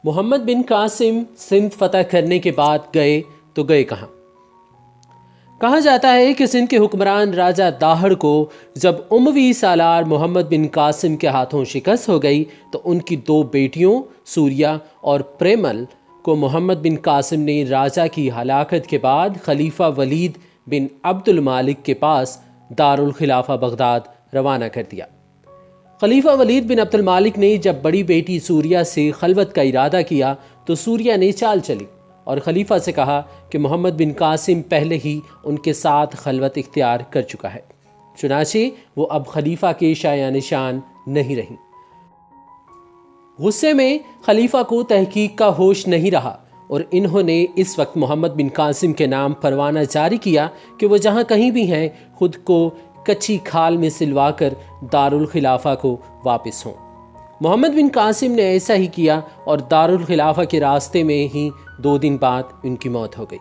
محمد بن قاسم سندھ فتح کرنے کے بعد گئے تو گئے کہاں؟ کہا جاتا ہے کہ سندھ کے حکمران راجہ داہڑ کو جب اموی سالار محمد بن قاسم کے ہاتھوں شکست ہو گئی تو ان کی 2 بیٹیوں سوریا اور پریمل کو محمد بن قاسم نے راجہ کی ہلاکت کے بعد خلیفہ ولید بن عبد المالک کے پاس دارالخلافہ بغداد روانہ کر دیا۔ خلیفہ ولید بن عبد المالک نے جب بڑی بیٹی سوریا سے خلوت کا ارادہ کیا تو سوریا نے چال چلی اور خلیفہ سے کہا کہ محمد بن قاسم پہلے ہی ان کے ساتھ خلوت اختیار کر چکا ہے، چنانچہ وہ اب خلیفہ کے شایان نشان نہیں رہی۔ غصے میں خلیفہ کو تحقیق کا ہوش نہیں رہا اور انہوں نے اس وقت محمد بن قاسم کے نام پروانہ جاری کیا کہ وہ جہاں کہیں بھی ہیں خود کو کچی کھال میں سلوا کر دارالخلافہ کو واپس ہوں۔ محمد بن قاسم نے ایسا ہی کیا اور دارالخلافہ کے راستے میں ہی 2 دن بعد ان کی موت ہو گئی۔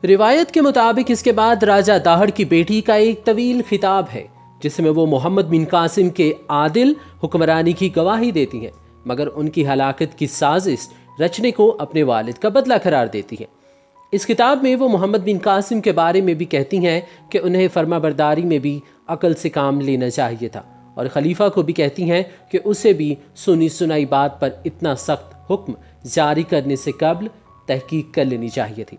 روایت کے مطابق اس کے بعد راجہ داہڑ کی بیٹی کا ایک طویل خطاب ہے جس میں وہ محمد بن قاسم کے عادل حکمرانی کی گواہی دیتی ہیں، مگر ان کی ہلاکت کی سازش رچنے کو اپنے والد کا بدلہ قرار دیتی ہیں۔ اس کتاب میں وہ محمد بن قاسم کے بارے میں بھی کہتی ہیں کہ انہیں فرما برداری میں بھی عقل سے کام لینا چاہیے تھا، اور خلیفہ کو بھی کہتی ہیں کہ اسے بھی سنی سنائی بات پر اتنا سخت حکم جاری کرنے سے قبل تحقیق کر لینی چاہیے تھی۔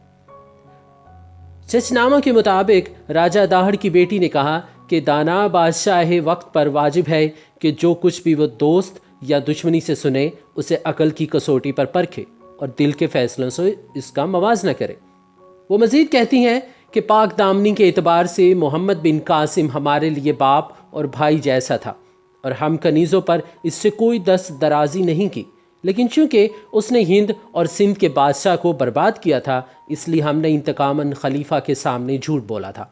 چچنامہ کے مطابق راجہ داہڑ کی بیٹی نے کہا کہ دانا بادشاہ وقت پر واجب ہے کہ جو کچھ بھی وہ دوست یا دشمنی سے سنے اسے عقل کی کسوٹی پر پرکھے اور دل کے فیصلوں سے اس کا موازنہ کرے۔ وہ مزید کہتی ہیں کہ پاک دامنی کے اعتبار سے محمد بن قاسم ہمارے لیے باپ اور بھائی جیسا تھا اور ہم کنیزوں پر اس سے کوئی دست درازی نہیں کی، لیکن چونکہ اس نے ہند اور سندھ کے بادشاہ کو برباد کیا تھا اس لیے ہم نے انتقاماً خلیفہ کے سامنے جھوٹ بولا تھا۔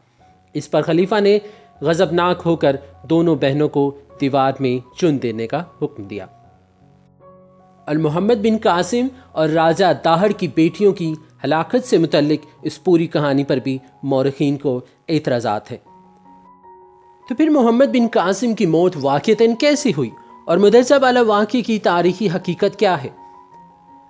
اس پر خلیفہ نے غضبناک ہو کر دونوں بہنوں کو دیوار میں چن دینے کا حکم دیا۔ محمد بن قاسم اور راجہ داہڑ کی بیٹیوں کی ہلاکت سے متعلق اس پوری کہانی پر بھی مورخین کو اعتراضات ہیں۔ تو پھر محمد بن قاسم کی موت واقعتاً کیسی ہوئی اور مدرسہ بالا واقعے کی تاریخی حقیقت کیا ہے،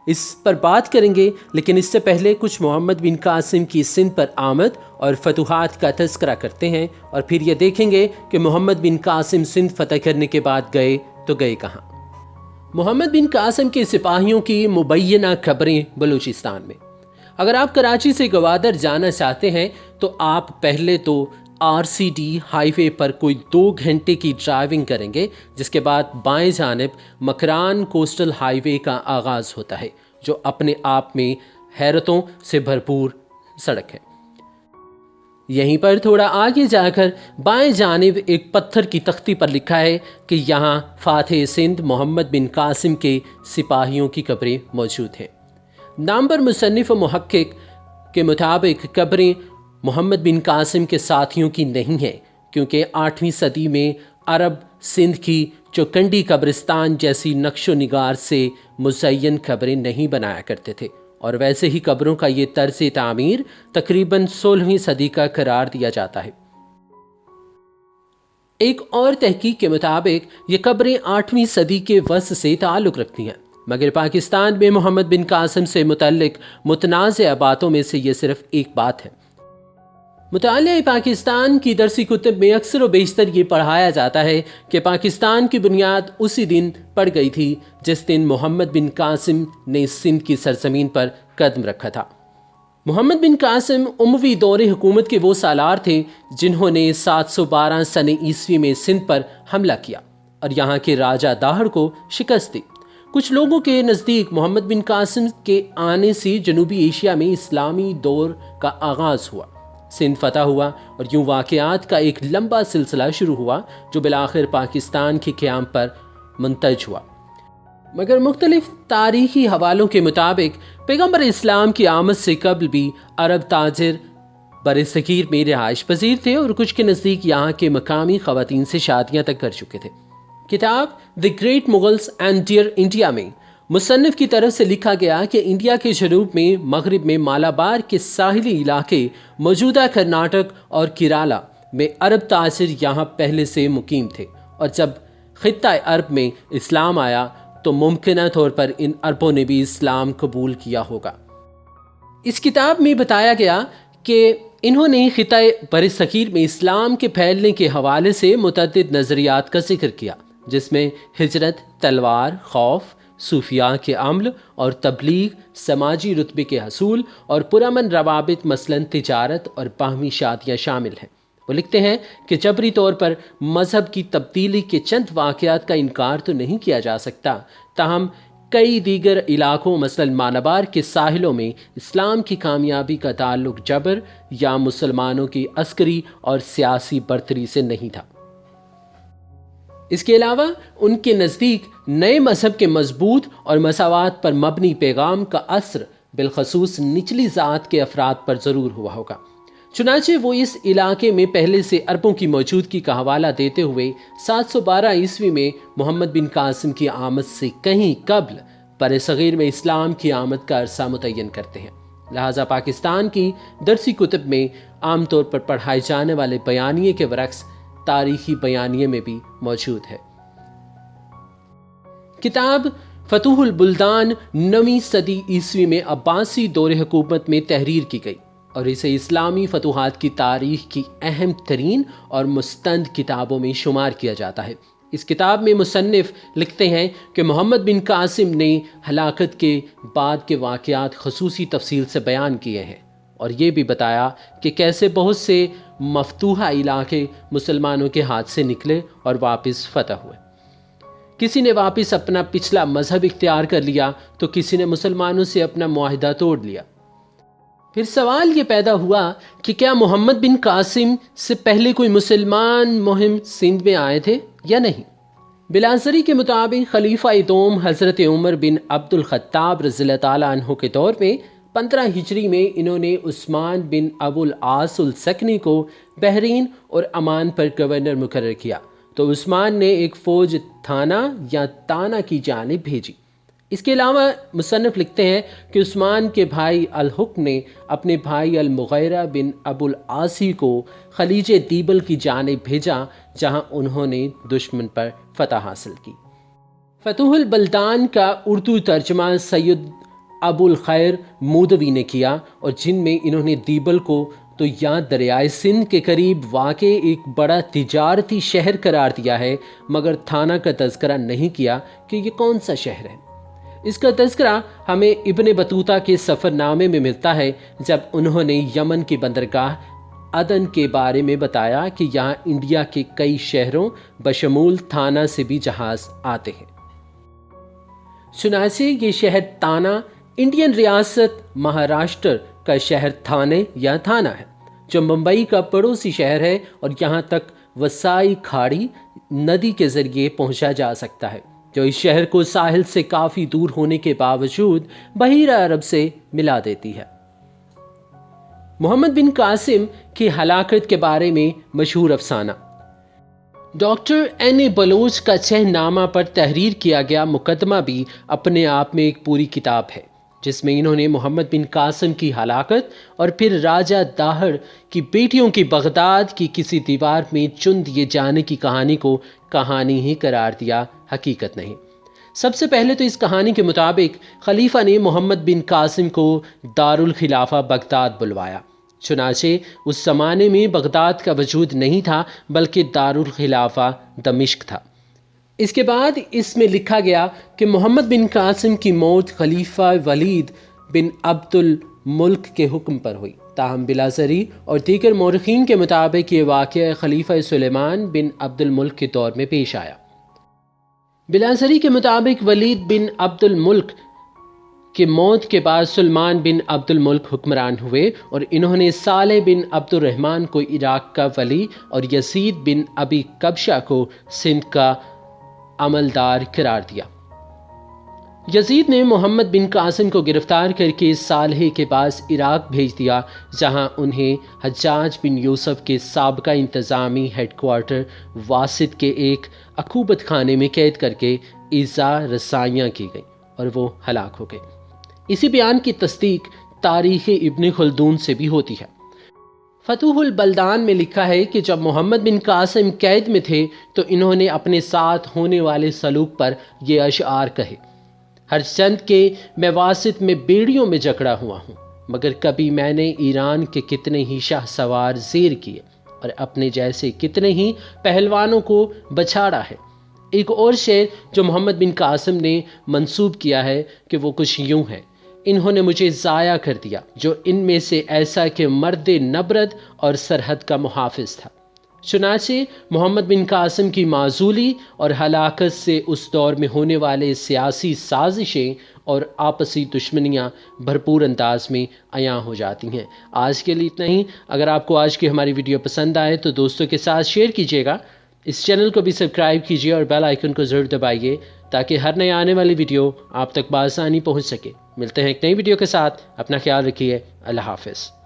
اس پر بات کریں گے، لیکن اس سے پہلے کچھ محمد بن قاسم کی سندھ پر آمد اور فتوحات کا تذکرہ کرتے ہیں اور پھر یہ دیکھیں گے کہ محمد بن قاسم سندھ فتح کرنے کے بعد گئے تو گئے کہاں۔ محمد بن قاسم کے سپاہیوں کی مبینہ خبریں بلوچستان میں۔ اگر آپ کراچی سے گوادر جانا چاہتے ہیں تو آپ پہلے تو RCD ہائی وے پر کوئی 2 گھنٹے کی ڈرائیونگ کریں گے، جس کے بعد بائیں جانب مکران کوسٹل ہائی وے کا آغاز ہوتا ہے جو اپنے آپ میں حیرتوں سے بھرپور سڑک ہے۔ یہیں پر تھوڑا آگے جا کر بائیں جانب ایک پتھر کی تختی پر لکھا ہے کہ یہاں فاتح سندھ محمد بن قاسم کے سپاہیوں کی قبریں موجود ہیں۔ نامور مصنف و محقق کے مطابق قبریں محمد بن قاسم کے ساتھیوں کی نہیں ہیں، کیونکہ 8ویں صدی میں عرب سندھ کی چوکنڈی قبرستان جیسی نقش و نگار سے مزین قبریں نہیں بنایا کرتے تھے، اور ویسے ہی قبروں کا یہ طرز تعمیر تقریباً 16ویں صدی کا قرار دیا جاتا ہے۔ ایک اور تحقیق کے مطابق یہ قبریں 8ویں صدی کے وسط سے تعلق رکھتی ہیں، مگر پاکستان میں محمد بن قاسم سے متعلق متنازع باتوں میں سے یہ صرف ایک بات ہے۔ مطالعہ پاکستان کی درسی کتب میں اکثر و بیشتر یہ پڑھایا جاتا ہے کہ پاکستان کی بنیاد اسی دن پڑ گئی تھی جس دن محمد بن قاسم نے سندھ کی سرزمین پر قدم رکھا تھا۔ محمد بن قاسم اموی دور حکومت کے وہ سالار تھے جنہوں نے 712 سن عیسوی میں سندھ پر حملہ کیا اور یہاں کے راجہ داہڑ کو شکست دی۔ کچھ لوگوں کے نزدیک محمد بن قاسم کے آنے سے جنوبی ایشیا میں اسلامی دور کا آغاز ہوا، سندھ فتح ہوا اور یوں واقعات کا ایک لمبا سلسلہ شروع ہوا جو بالآخر پاکستان کے قیام پر منتج ہوا۔ مگر مختلف تاریخی حوالوں کے مطابق پیغمبر اسلام کی آمد سے قبل بھی عرب تاجر برصغیر میں رہائش پذیر تھے اور کچھ کے نزدیک یہاں کے مقامی خواتین سے شادیاں تک کر چکے تھے۔ کتاب the great Mughals and dear India میں مصنف کی طرف سے لکھا گیا کہ انڈیا کے جنوب میں مغرب میں مالابار کے ساحلی علاقے موجودہ کرناٹک اور کیرالا میں عرب تاجر یہاں پہلے سے مقیم تھے، اور جب خطہ عرب میں اسلام آیا تو ممکنہ طور پر ان عربوں نے بھی اسلام قبول کیا ہوگا۔ اس کتاب میں بتایا گیا کہ انہوں نے خطۂ برصغیر میں اسلام کے پھیلنے کے حوالے سے متعدد نظریات کا ذکر کیا، جس میں ہجرت، تلوار، خوف، صوفیاء کے عمل اور تبلیغ، سماجی رتبے کے حصول اور پرامن روابط مثلاً تجارت اور باہمی شادیاں شامل ہیں۔ وہ لکھتے ہیں کہ جبری طور پر مذہب کی تبدیلی کے چند واقعات کا انکار تو نہیں کیا جا سکتا، تاہم کئی دیگر علاقوں مثلاً مالابار کے ساحلوں میں اسلام کی کامیابی کا تعلق جبر یا مسلمانوں کی عسکری اور سیاسی برتری سے نہیں تھا۔ اس کے علاوہ ان کے نزدیک نئے مذہب کے مضبوط اور مساوات پر مبنی پیغام کا اثر بالخصوص نچلی ذات کے افراد پر ضرور ہوا ہوگا۔ چنانچہ وہ اس علاقے میں پہلے سے عربوں کی موجودگی کا حوالہ دیتے ہوئے 712 عیسوی میں محمد بن قاسم کی آمد سے کہیں قبل برصغیر میں اسلام کی آمد کا عرصہ متعین کرتے ہیں۔ لہٰذا پاکستان کی درسی کتب میں عام طور پر پڑھائے جانے والے بیانیے کے برعکس تاریخی بیانیے میں بھی موجود ہے۔ کتاب فتوح البلدان 9ویں صدی عیسوی میں عباسی دور حکومت میں تحریر کی گئی اور اسے اسلامی فتوحات کی تاریخ کی اہم ترین اور مستند کتابوں میں شمار کیا جاتا ہے۔ اس کتاب میں مصنف لکھتے ہیں کہ محمد بن قاسم نے ہلاکت کے بعد کے واقعات خصوصی تفصیل سے بیان کیے ہیں اور یہ بھی بتایا کہ کیسے بہت سے مفتوحہ علاقے مسلمانوں کے ہاتھ سے نکلے اور واپس فتح ہوئے۔ کسی نے واپس اپنا پچھلا مذہب اختیار کر لیا تو کسی نے مسلمانوں سے اپنا معاہدہ توڑ لیا۔ پھر سوال یہ پیدا ہوا کہ کیا محمد بن قاسم سے پہلے کوئی مسلمان مہم سندھ میں آئے تھے یا نہیں؟ بلازری کے مطابق خلیفہ دوم حضرت عمر بن عبد الخطاب رضی اللہ تعالیٰ عنہ کے دور میں 15 ہجری میں انہوں نے عثمان بن ابو العاص السکنی کو بحرین اور عمان پر گورنر مقرر کیا تو عثمان نے ایک فوج تھانہ یا تانا کی جانب بھیجی۔ اس کے علاوہ مصنف لکھتے ہیں کہ عثمان کے بھائی الحکم نے اپنے بھائی المغیرہ بن ابو العاصی کو خلیج دیبل کی جانب بھیجا جہاں انہوں نے دشمن پر فتح حاصل کی۔ فتوح البلدان کا اردو ترجمہ سید ابو الخیر مودوی نے کیا اور جن میں انہوں نے دیبل کو تو یہاں دریائے سندھ کے قریب واقع ایک بڑا تجارتی شہر قرار دیا ہے، مگر تھانہ کا تذکرہ نہیں کیا کہ یہ کون سا شہر ہے۔ اس کا تذکرہ ہمیں ابن بطوطہ کے سفر نامے میں ملتا ہے جب انہوں نے یمن کی بندرگاہ عدن کے بارے میں بتایا کہ یہاں انڈیا کے کئی شہروں بشمول تھانہ سے بھی جہاز آتے ہیں۔ چنانچہ یہ شہر تانا انڈین ریاست مہاراشٹر کا شہر تھانے یا تھانہ ہے، جو ممبئی کا پڑوسی شہر ہے اور یہاں تک وسائی کھاڑی ندی کے ذریعے پہنچا جا سکتا ہے، جو اس شہر کو ساحل سے کافی دور ہونے کے باوجود بحیرہ عرب سے ملا دیتی ہے۔ محمد بن قاسم کی ہلاکت کے بارے میں مشہور افسانہ۔ ڈاکٹر این بلوچ کا چھ نامہ پر تحریر کیا گیا مقدمہ بھی اپنے آپ میں ایک پوری کتاب ہے، جس میں انہوں نے محمد بن قاسم کی ہلاکت اور پھر راجہ داہڑ کی بیٹیوں کی بغداد کی کسی دیوار میں چن دیے جانے کی کہانی کو کہانی ہی قرار دیا، حقیقت نہیں۔ سب سے پہلے تو اس کہانی کے مطابق خلیفہ نے محمد بن قاسم کو دارالخلافہ بغداد بلوایا، چنانچہ اس زمانے میں بغداد کا وجود نہیں تھا بلکہ دارالخلافہ دمشق تھا۔ اس کے بعد اس میں لکھا گیا کہ محمد بن قاسم کی موت خلیفہ ولید بن عبد الملک کے حکم پر ہوئی، تاہم بلازری اور دیگر مورخین کے مطابق یہ واقعہ خلیفہ سلیمان بن عبد الملک کے دور میں پیش آیا۔ بلازری کے مطابق ولید بن عبد الملک کی موت کے بعد سلمان بن عبد الملک حکمران ہوئے اور انہوں نے صالح بن عبد الرحمن کو عراق کا ولی اور یزید بن ابی قبشہ کو سندھ کا عملدار قرار دیا۔ یزید نے محمد بن قاسم کو گرفتار کر کے صالح کے پاس عراق بھیج دیا، جہاں انہیں حجاج بن یوسف کے سابقہ انتظامی ہیڈ کوارٹر واسط کے ایک عقوبت خانے میں قید کر کے ایذا رسائیاں کی گئیں اور وہ ہلاک ہو گئے۔ اسی بیان کی تصدیق تاریخ ابن خلدون سے بھی ہوتی ہے۔ فتوح البلدان میں لکھا ہے کہ جب محمد بن قاسم قید میں تھے تو انہوں نے اپنے ساتھ ہونے والے سلوک پر یہ اشعار کہے: ہر چند کے میں واسط میں بیڑیوں میں جکڑا ہوا ہوں، مگر کبھی میں نے ایران کے کتنے ہی شاہ سوار زیر کیے اور اپنے جیسے کتنے ہی پہلوانوں کو بچھاڑا ہے۔ ایک اور شعر جو محمد بن قاسم نے منسوب کیا ہے کہ وہ کچھ یوں ہے: انہوں نے مجھے ضائع کر دیا جو ان میں سے ایسا کہ مرد نبرد اور سرحد کا محافظ تھا۔ چنانچہ محمد بن قاسم کی معزولی اور ہلاکت سے اس دور میں ہونے والے سیاسی سازشیں اور آپسی دشمنیاں بھرپور انداز میں عیاں ہو جاتی ہیں۔ آج کے لیے اتنا ہی۔ اگر آپ کو آج کی ہماری ویڈیو پسند آئے تو دوستوں کے ساتھ شیئر کیجیے گا، اس چینل کو بھی سبسکرائب کیجیے اور بیل آئیکن کو ضرور دبائیے تاکہ ہر نئے آنے والی ویڈیو آپ تک بآسانی پہنچ سکے۔ ملتے ہیں ایک نئی ویڈیو کے ساتھ، اپنا خیال رکھیے، اللہ حافظ۔